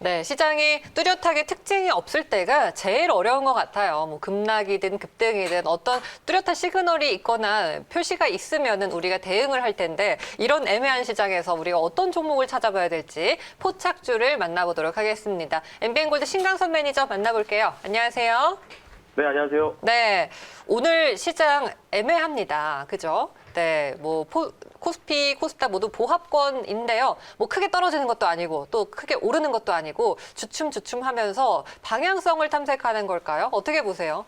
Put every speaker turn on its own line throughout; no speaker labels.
네, 시장이 뚜렷하게 특징이 없을 때가 제일 어려운 것 같아요. 뭐 급락이든 급등이든 어떤 뚜렷한 시그널이 있거나 표시가 있으면은 우리가 대응을 할 텐데 이런 애매한 시장에서 우리가 어떤 종목을 찾아봐야 될지 포착주를 만나보도록 하겠습니다. MBN골드 신강선 매니저 만나볼게요. 안녕하세요.
네, 안녕하세요.
네, 오늘 시장 애매합니다. 그죠? 네, 뭐 코스피, 코스닥 모두 보합권인데요. 뭐 크게 떨어지는 것도 아니고 또 크게 오르는 것도 아니고 주춤주춤하면서 방향성을 탐색하는 걸까요? 어떻게 보세요?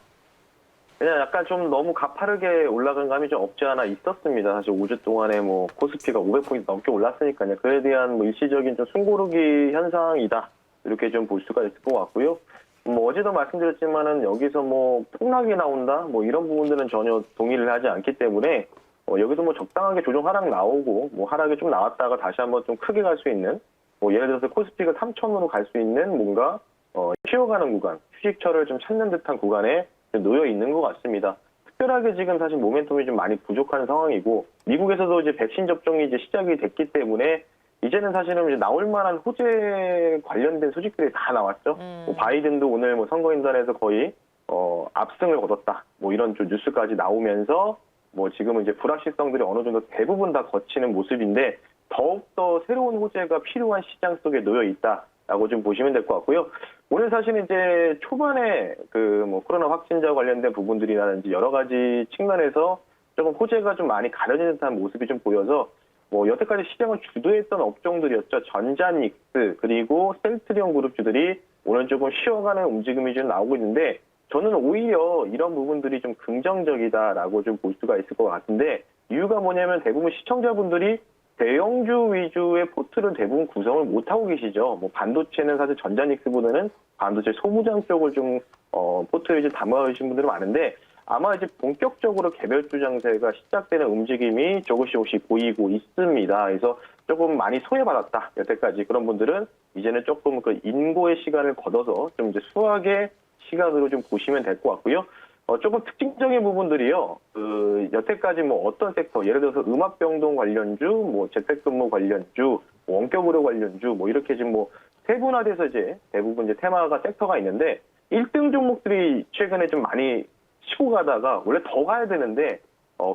그냥 약간 좀 너무 가파르게 올라간 감이 좀 없지 않아 있었습니다. 사실 5주 동안에 뭐 코스피가 500포인트 넘게 올랐으니까요. 그에 대한 뭐 일시적인 좀 숨고르기 현상이다. 이렇게 좀 볼 수가 있을 것 같고요. 뭐 어제도 말씀드렸지만은 여기서 뭐 폭락이 나온다. 뭐 이런 부분들은 전혀 동의를 하지 않기 때문에 여기서 뭐 적당하게 조정 하락 나오고 뭐 하락이 좀 나왔다가 다시 한번 좀 크게 갈 수 있는 뭐 예를 들어서 코스피가 3,000으로 갈 수 있는 뭔가 쉬어가는 구간, 휴식처를 좀 찾는 듯한 구간에 놓여 있는 것 같습니다. 특별하게 지금 사실 모멘텀이 좀 많이 부족한 상황이고 미국에서도 이제 백신 접종이 이제 시작이 됐기 때문에 이제는 사실은 이제 나올 만한 호재 관련된 소식들이 다 나왔죠. 뭐 바이든도 오늘 뭐 선거인단에서 거의 압승을 거뒀다. 뭐 이런 좀 뉴스까지 나오면서 뭐 지금은 이제 불확실성들이 어느 정도 대부분 다 거치는 모습인데 더욱더 새로운 호재가 필요한 시장 속에 놓여 있다라고 좀 보시면 될 것 같고요. 오늘 사실은 이제 초반에 그 뭐 코로나 확진자 관련된 부분들이라든지 여러 가지 측면에서 조금 호재가 좀 많이 가려진 듯한 모습이 좀 보여서 뭐 여태까지 시장을 주도했던 업종들이었죠. 전자닉스 그리고 셀트리온 그룹주들이 오늘 조금 쉬어가는 움직임이 좀 나오고 있는데 저는 오히려 이런 부분들이 좀 긍정적이다라고 좀 볼 수가 있을 것 같은데 이유가 뭐냐면 대부분 시청자분들이 대형주 위주의 포트를 대부분 구성을 못하고 계시죠. 뭐 반도체는 사실 전자닉스보다는 반도체 소무장 쪽을 좀 포트에 담아주신 분들이 많은데 아마 이제 본격적으로 개별주 장세가 시작되는 움직임이 조금씩 보이고 있습니다. 그래서 조금 많이 소외받았다. 여태까지 그런 분들은 이제는 조금 그 인고의 시간을 걷어서 좀 이제 수학의 시간으로 좀 보시면 될 것 같고요. 조금 특징적인 부분들이요. 그 여태까지 뭐 어떤 섹터, 예를 들어서 음압병동 관련주, 뭐 재택근무 관련주, 원격 의료 관련주, 뭐 이렇게 지금 뭐 세분화돼서 이제 대부분 이제 테마가 섹터가 있는데 1등 종목들이 최근에 좀 많이 치고 가다가 원래 더 가야 되는데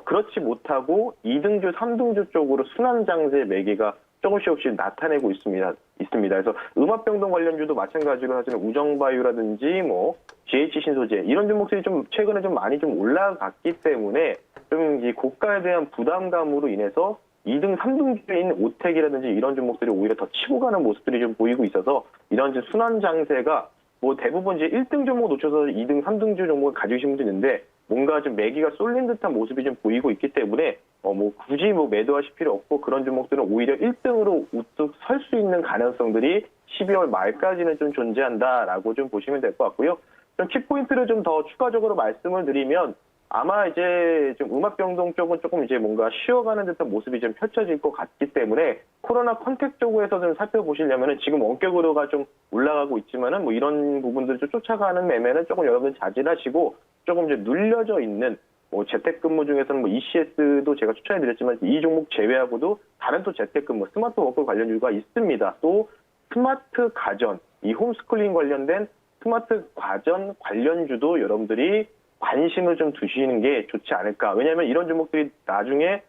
그렇지 못하고 2등주, 3등주 쪽으로 순환 장세 매개가 조금씩 나타내고 있습니다. 그래서 음압병동 관련주도 마찬가지로 사실은 우정바이오라든지 뭐 GH 신소재 이런 종목들이 좀 최근에 좀 많이 좀 올라갔기 때문에 좀 이 고가에 대한 부담감으로 인해서 2등, 3등주인 오텍이라든지 이런 종목들이 오히려 더 치고 가는 모습들이 좀 보이고 있어서 이런 이제 순환 장세가 뭐 대부분 이제 1등 종목 놓쳐서 2등, 3등주 종목을 가지신 분도 있는데 뭔가 좀 매기가 쏠린 듯한 모습이 좀 보이고 있기 때문에 뭐 굳이 뭐 매도하실 필요 없고 그런 종목들은 오히려 1등으로 우뚝 설 수 있는 가능성들이 12월 말까지는 좀 존재한다라고 좀 보시면 될 것 같고요. 좀 키포인트를 좀 더 추가적으로 말씀을 드리면 아마 이제 좀 음압병동 쪽은 조금 이제 뭔가 쉬어가는 듯한 모습이 좀 펼쳐질 것 같기 때문에 코로나 컨택 쪽에서 좀 살펴보시려면은 지금 원격 의료가 좀 올라가고 있지만은 뭐 이런 부분들 좀 쫓아가는 매매는 조금 여러분 자제하시고 조금 이제 눌려져 있는 뭐 재택근무 중에서는 뭐 ECS도 제가 추천해드렸지만 이 종목 제외하고도 다른 또 재택근무 스마트 워크 관련주가 있습니다. 또 스마트 가전, 이 홈스쿨링 관련된 스마트 가전 관련주도 여러분들이 관심을 좀 두시는 게 좋지 않을까. 왜냐하면 이런 종목들이 나중에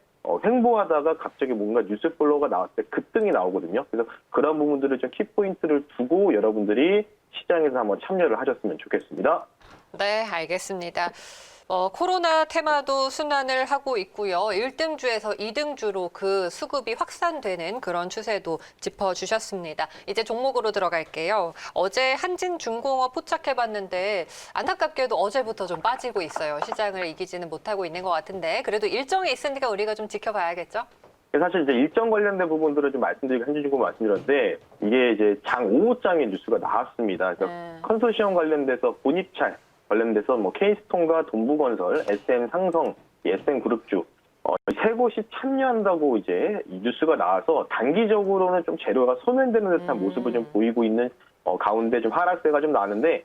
횡보하다가 갑자기 뭔가 뉴스 플로우가 나왔을 때 급등이 나오거든요. 그래서 그런 부분들을 좀 키포인트를 두고 여러분들이 시장에서 한번 참여를 하셨으면 좋겠습니다.
네, 알겠습니다. 코로나 테마도 순환을 하고 있고요. 1등주에서 2등주로 그 수급이 확산되는 그런 추세도 짚어주셨습니다. 이제 종목으로 들어갈게요. 어제 한진중공업 포착해봤는데 안타깝게도 어제부터 좀 빠지고 있어요. 시장을 이기지는 못하고 있는 것 같은데 그래도 일정이 있으니까 우리가 좀 지켜봐야겠죠?
사실 이제 일정 관련된 부분들을 좀 말씀드리고 한진중공업 말씀드렸는데 이게 이제 장 5호장의 뉴스가 나왔습니다. 그래서 컨소시엄 관련돼서 본입찰 관련돼서 뭐 케이스톤과 동부건설, SM상성, SM그룹주 세 곳이 참여한다고 이제 이 뉴스가 나와서 단기적으로는 좀 재료가 소멸되는 듯한 모습을 좀 보이고 있는 가운데 좀 하락세가 좀 나는데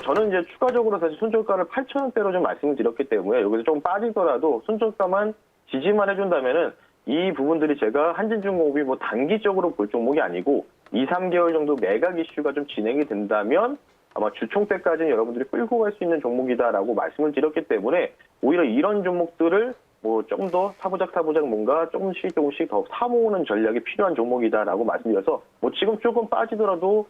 저는 이제 추가적으로 사실 손절가를 8,000원대로 좀 말씀을 드렸기 때문에 여기서 좀 빠지더라도 손절가만 지지만 해준다면은 이 부분들이 제가 한진중공업이 뭐 단기적으로 볼 종목이 아니고 2, 3개월 정도 매각 이슈가 좀 진행이 된다면 아마 주총 때까지는 여러분들이 끌고 갈 수 있는 종목이다라고 말씀을 드렸기 때문에 오히려 이런 종목들을 뭐 좀 더 타보작 뭔가 조금씩 더 사모으는 전략이 필요한 종목이다라고 말씀드려서 뭐 지금 조금 빠지더라도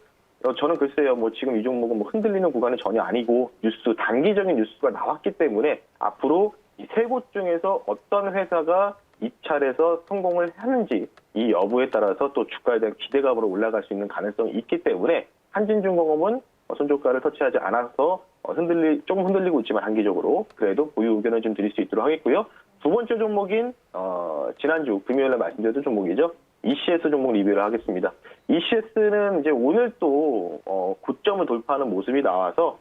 저는 글쎄요, 뭐 지금 이 종목은 뭐 흔들리는 구간은 전혀 아니고 단기적인 뉴스가 나왔기 때문에 앞으로 이 세 곳 중에서 어떤 회사가 입찰해서 성공을 하는지 이 여부에 따라서 또 주가에 대한 기대감으로 올라갈 수 있는 가능성이 있기 때문에 한진중공업은 손저가를 터치하지 않아서 조금 흔들리고 있지만 단기적으로 그래도 보유 의견을 좀 드릴 수 있도록 하겠고요. 두 번째 종목인 지난주 금요일에 말씀드렸던 종목이죠. ECS 종목 리뷰를 하겠습니다. ECS는 이제 오늘 또 고점을 돌파하는 모습이 나와서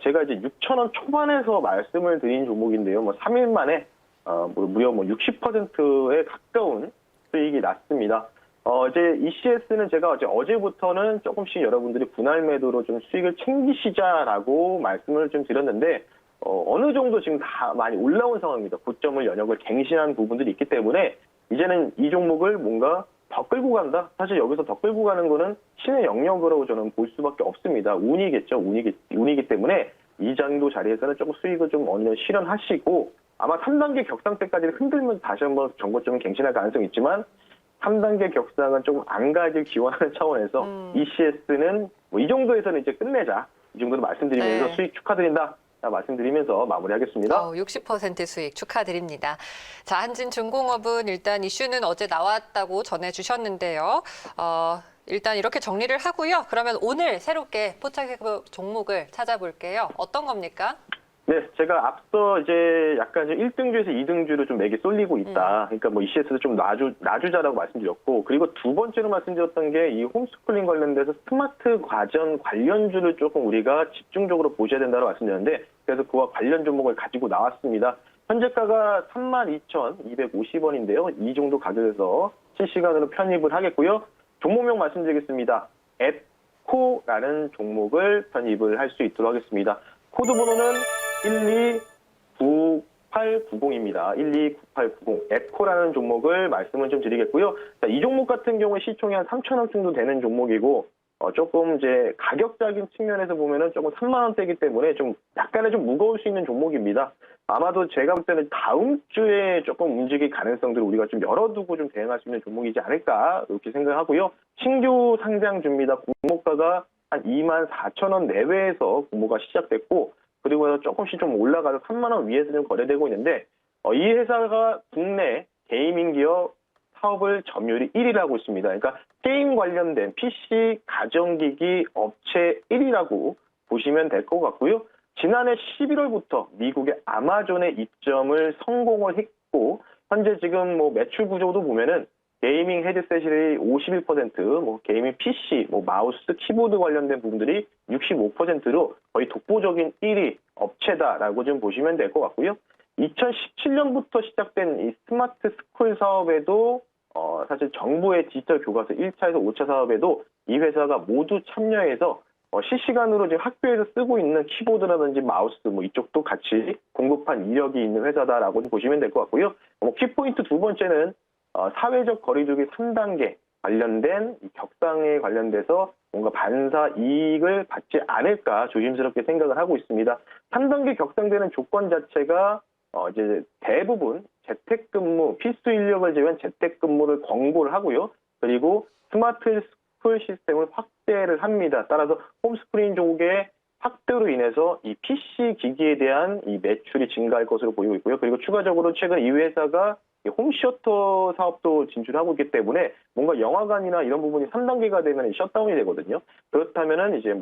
제가 이제 6,000원 초반에서 말씀을 드린 종목인데요. 뭐 3일 만에 무려 60%에 가까운 수익이 났습니다. 이제 ECS는 제가 어제부터는 조금씩 여러분들이 분할 매도로 좀 수익을 챙기시자라고 말씀을 좀 드렸는데, 어느 정도 지금 다 많이 올라온 상황입니다. 고점을 연역을 갱신한 부분들이 있기 때문에, 이제는 이 종목을 뭔가 더 끌고 간다? 사실 여기서 더 끌고 가는 거는 신의 영역으로 저는 볼 수밖에 없습니다. 운이겠죠. 운이기 때문에 이 정도 자리에서는 조금 수익을 좀 어느 정도 실현하시고, 아마 3단계 격상 때까지는 흔들면서 다시 한번 정고점을 갱신할 가능성이 있지만 3단계 격상은 조금 안 가길 기원하는 차원에서 ECS는 뭐 이 정도에서는 이제 끝내자. 이 정도로 말씀드리면서 수익 축하드린다. 말씀드리면서 마무리하겠습니다.
60% 수익 축하드립니다. 자, 한진중공업은 일단 이슈는 어제 나왔다고 전해주셨는데요. 일단 이렇게 정리를 하고요. 그러면 오늘 새롭게 포착해볼 종목을 찾아볼게요. 어떤 겁니까?
네, 제가 앞서 이제 약간 1등주에서 2등주로 좀 맥이 쏠리고 있다. 그러니까 뭐 ECS도 좀 놔주자라고 말씀드렸고, 그리고 두 번째로 말씀드렸던 게 이 홈스쿨링 관련돼서 스마트 과전 관련주를 조금 우리가 집중적으로 보셔야 된다고 말씀드렸는데, 그래서 그와 관련 종목을 가지고 나왔습니다. 현재가가 32,250원인데요. 이 정도 가격에서 실시간으로 편입을 하겠고요. 종목명 말씀드리겠습니다. 앱코라는 종목을 편입을 할 수 있도록 하겠습니다. 코드 번호는 129890입니다. 129890. 앱코라는 종목을 말씀을 좀 드리겠고요. 자, 이 종목 같은 경우에 시총이 한 3,000원 정도 되는 종목이고, 조금 이제 가격적인 측면에서 보면은 조금 3만 원대이기 때문에 좀 약간은 좀 무거울 수 있는 종목입니다. 아마도 제가 볼 때는 다음 주에 조금 움직일 가능성들을 우리가 좀 열어두고 좀 대응할 수 있는 종목이지 않을까 이렇게 생각하고요. 신규 상장주입니다. 공모가가 한 24,000원 내외에서 공모가 시작됐고, 그리고 조금씩 좀 올라가서 3만 원 위에서 좀 거래되고 있는데, 이 회사가 국내 게이밍 기업 사업을 점유율이 1위를 하고 있습니다. 그러니까 게임 관련된 PC 가전기기 업체 1위라고 보시면 될 것 같고요. 지난해 11월부터 미국의 아마존에 입점을 성공을 했고, 현재 지금 뭐 매출 구조도 보면은 게이밍 헤드셋이 51%, 뭐 게이밍 PC, 뭐 마우스, 키보드 관련된 부분들이 65%로 거의 독보적인 1위 업체다라고 좀 보시면 될 것 같고요. 2017년부터 시작된 이 스마트 스쿨 사업에도 사실 정부의 디지털 교과서 1차에서 5차 사업에도 이 회사가 모두 참여해서 실시간으로 지금 학교에서 쓰고 있는 키보드라든지 마우스 뭐 이쪽도 같이 공급한 이력이 있는 회사다라고 보시면 될 것 같고요. 키포인트 두 번째는 사회적 거리두기 3단계 관련된 이 격상에 관련돼서 뭔가 반사 이익을 받지 않을까 조심스럽게 생각을 하고 있습니다. 3단계 격상되는 조건 자체가 이제 대부분 재택근무, 필수 인력을 제외한 재택근무를 권고를 하고요. 그리고 스마트 스쿨 시스템을 확대를 합니다. 따라서 홈스크린 쪽의 확대로 인해서 이 PC 기기에 대한 이 매출이 증가할 것으로 보이고 있고요. 그리고 추가적으로 최근 이 회사가 홈시어터 사업도 진출하고 있기 때문에 뭔가 영화관이나 이런 부분이 3단계가 되면 셧다운이 되거든요. 그렇다면은 이제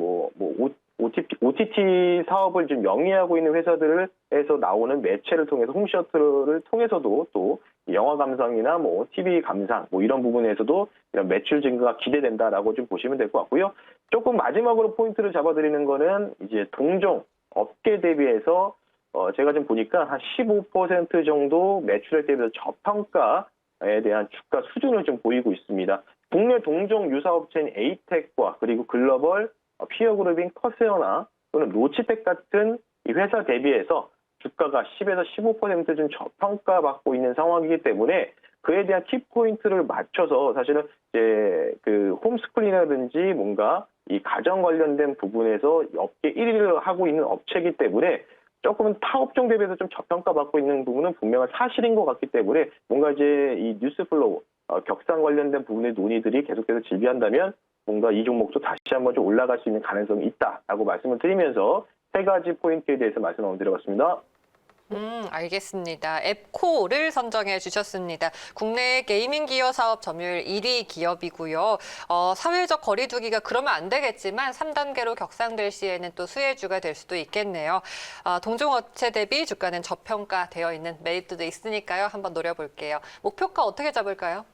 OTT 사업을 좀 영위하고 있는 회사들에서 나오는 매체를 통해서 홈시어터를 통해서도 또 영화 감상이나 뭐 TV 감상 뭐 이런 부분에서도 이런 매출 증가가 기대된다라고 좀 보시면 될 것 같고요. 조금 마지막으로 포인트를 잡아드리는 거는 이제 동종 업계 대비해서 제가 좀 보니까 한 15% 정도 매출액 대비해서 저평가에 대한 주가 수준을 좀 보이고 있습니다. 국내 동종 유사업체인 에이텍과 그리고 글로벌 피어그룹인 커세어나 또는 노치텍 같은 이 회사 대비해서 주가가 10에서 15% 좀 저평가받고 있는 상황이기 때문에 그에 대한 키포인트를 맞춰서 사실은 이제 그 홈스쿨이라든지 뭔가 이 가정 관련된 부분에서 업계 1위를 하고 있는 업체이기 때문에 조금은 타 업종 대비해서 좀 저평가받고 있는 부분은 분명한 사실인 것 같기 때문에 뭔가 이제 이 뉴스 플로우, 격상 관련된 부분의 논의들이 계속해서 질비한다면 뭔가 이 종목도 다시 한번 좀 올라갈 수 있는 가능성이 있다라고 말씀을 드리면서 세 가지 포인트에 대해서 말씀을 드려봤습니다.
알겠습니다. 앱코를 선정해 주셨습니다. 국내 게이밍 기여 사업 점유율 1위 기업이고요. 사회적 거리두기가 그러면 안 되겠지만 3단계로 격상될 시에는 또 수혜주가 될 수도 있겠네요. 동종업체 대비 주가는 저평가되어 있는 메리트도 있으니까요. 한번 노려볼게요. 목표가 어떻게 잡을까요?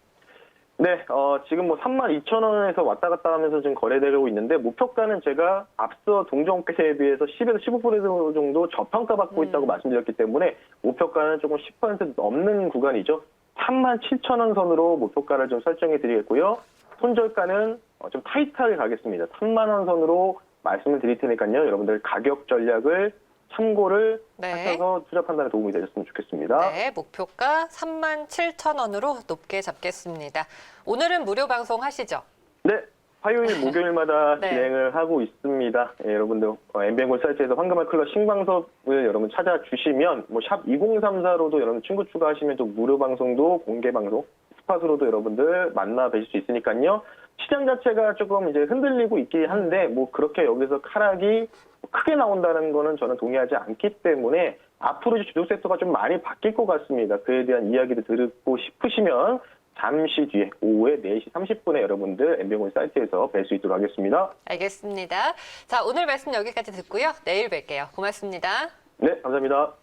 네, 지금 뭐 32,000원에서 왔다 갔다 하면서 지금 거래되고 있는데 목표가는 제가 앞서 동종업체에 비해서 10에서 15% 정도 저평가받고 있다고 말씀드렸기 때문에 목표가는 조금 10% 넘는 구간이죠. 37,000원 선으로 목표가를 좀 설정해 드리겠고요. 손절가는 좀 타이트하게 가겠습니다. 3만 원 선으로 말씀을 드릴 테니까요. 여러분들 가격 전략을 참고를 하셔서 투자 판단에 도움이 되셨으면 좋겠습니다.
네, 목표가 37,000원으로 높게 잡겠습니다. 오늘은 무료 방송 하시죠?
네, 화요일, 목요일마다
네.
진행을 하고 있습니다. 예, 여러분들 MBN골 사이트에서 황금알 클럽 신방송을 여러분 찾아주시면 뭐 샵 2034로도 여러분 친구 추가하시면 또 무료 방송도 공개 방송 스팟으로도 여러분들 만나 뵈실 수 있으니까요. 시장 자체가 조금 이제 흔들리고 있긴 한데 뭐 그렇게 여기서 하락이 크게 나온다는 거는 저는 동의하지 않기 때문에 앞으로 이제 주도 섹터가 좀 많이 바뀔 것 같습니다. 그에 대한 이야기를 듣고 싶으시면 잠시 뒤에 오후에 4시 30분에 여러분들 MBN골 사이트에서 뵐 수 있도록 하겠습니다.
알겠습니다. 자, 오늘 말씀 여기까지 듣고요. 내일 뵐게요. 고맙습니다.
네, 감사합니다.